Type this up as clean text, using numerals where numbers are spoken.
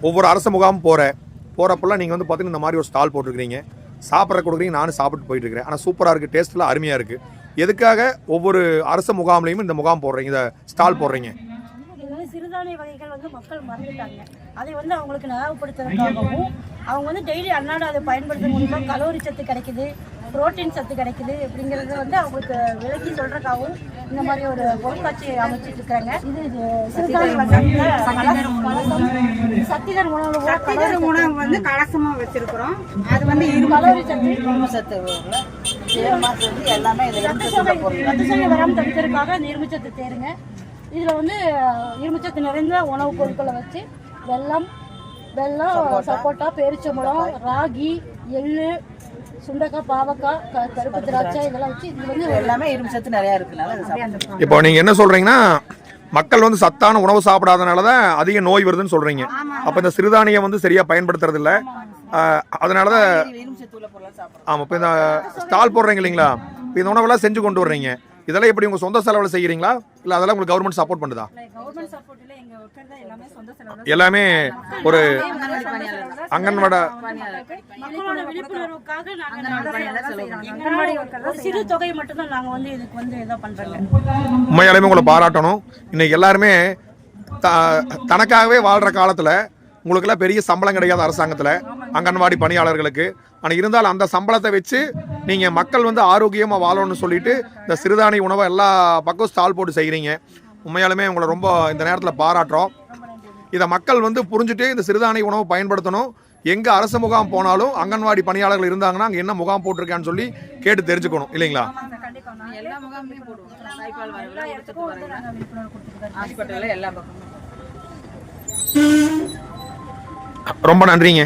ஒவ்வொரு அரசு முகாம் போகிறப்பெல்லாம் நீங்கள் வந்து பார்த்தீங்கன்னா இந்த மாதிரி ஒரு ஸ்டால் போட்டுருக்கீங்க, சாப்பிட்ற கொடுக்குறீங்க, நானும் சாப்பிட்டு போயிட்டு இருக்கிறேன். ஆனால் சூப்பராக இருக்குது, டேஸ்ட்லாம் அருமையாக இருக்குது. எதுக்காக ஒவ்வொரு அரசு முகாம்லையும் இந்த முகாம் போடுறீங்க, இந்த ஸ்டால் போடுறீங்க? சிறுதானிய வகைகள் வந்து மக்கள் மறந்துட்டாங்க. அதை வந்து அவங்களுக்கு ஞாபகப்படுத்துறதுக்காகவும் அவங்க வந்து டெய்லி அன்னாட அதை பயன்படுத்த மூலிமா கலோரி சத்து கிடைக்குது, புரோட்டீன் சத்து கிடைக்குது அப்படிங்கிறத வந்து அவங்களுக்கு விளக்கி சொல்றதுக்காகவும் இந்த மாதிரி ஒரு பொருட்காட்சி அமைச்சிட்டு இருக்காங்க. இது சிறுதானிய சத்திகர் உணவு வந்து கலசமா வச்சிருக்கிறோம். அது வந்து கலோரி சத்து எல்லாமே ரத்தசோகை வராமல் தடுக்கிறதுக்காக இரும்புச்சத்து தேருங்க. இதில் வந்து இரும்புச்சத்து நிறைந்த உணவுப் பொருட்களை வச்சு வெல்லம், சப்போட்டா, பேரிச்சம்பழம், ராகி, எள்ளு, சுண்டக்காய், பாவக்காய், கருப்பு திராட்சை இதெல்லாம் வச்சு இது வந்து எல்லாமே இரும்புச்சத்து நிறையா இருக்குனால. இப்போ நீங்கள் என்ன சொல்கிறீங்கன்னா, மக்கள் வந்து சத்தான உணவு சாப்பிடாதனால தான் அதிக நோய் வருதுன்னு சொல்கிறீங்க. அப்போ இந்த சிறுதானியம் வந்து சரியாக பயன்படுத்துறது இல்லை, அதனால தான். ஆமாம், இப்போ இந்த ஸ்டால் போடுறீங்க இல்லைங்களா, இப்போ இந்த உணவெல்லாம் செஞ்சு கொண்டு வர்றீங்க, இதெல்லாம் எப்படி உங்கள் சொந்த செலவில் செய்கிறீங்களா இல்லை அதெல்லாம் உங்களுக்கு கவர்மெண்ட் சப்போர்ட் பண்ணுதா? எல்லாமே ஒரு அங்கன்வாடி சிறு தொகை மட்டும் தான் நாங்கள் வந்து இதுக்கு வந்து இதை பண்ணுறோங்க. உண்மையாலுமே உங்களை பாராட்டணும். இன்னைக்கு எல்லாருமே தனக்காகவே வாழ்கிற காலத்தில் உங்களுக்கெல்லாம் பெரிய சம்பளம் கிடையாது அரசாங்கத்தில், அங்கன்வாடி பணியாளர்களுக்கு. ஆனால் இருந்தாலும் அந்த சம்பளத்தை வச்சு நீங்கள் மக்கள் வந்து ஆரோக்கியமாக வாழணும்னு சொல்லிட்டு இந்த சிறுதானிய உணவை எல்லா பக்கம் ஸ்டால் போட்டு செய்கிறீங்க. உண்மையாலுமே உங்களை ரொம்ப இந்த நேரத்தில் பாராட்டுறோம். இதை மக்கள் வந்து புரிஞ்சுட்டு இந்த சிறுதானிய உணவை பயன்படுத்தணும். எங்கே அரசு முகாம் போனாலும் அங்கன்வாடி பணியாளர்கள் இருந்தாங்கன்னா அங்கே என்ன முகாம் போட்டிருக்கான்னு சொல்லி கேட்டு தெரிஞ்சுக்கணும் இல்லைங்களா? ரொம்ப நன்றிங்க.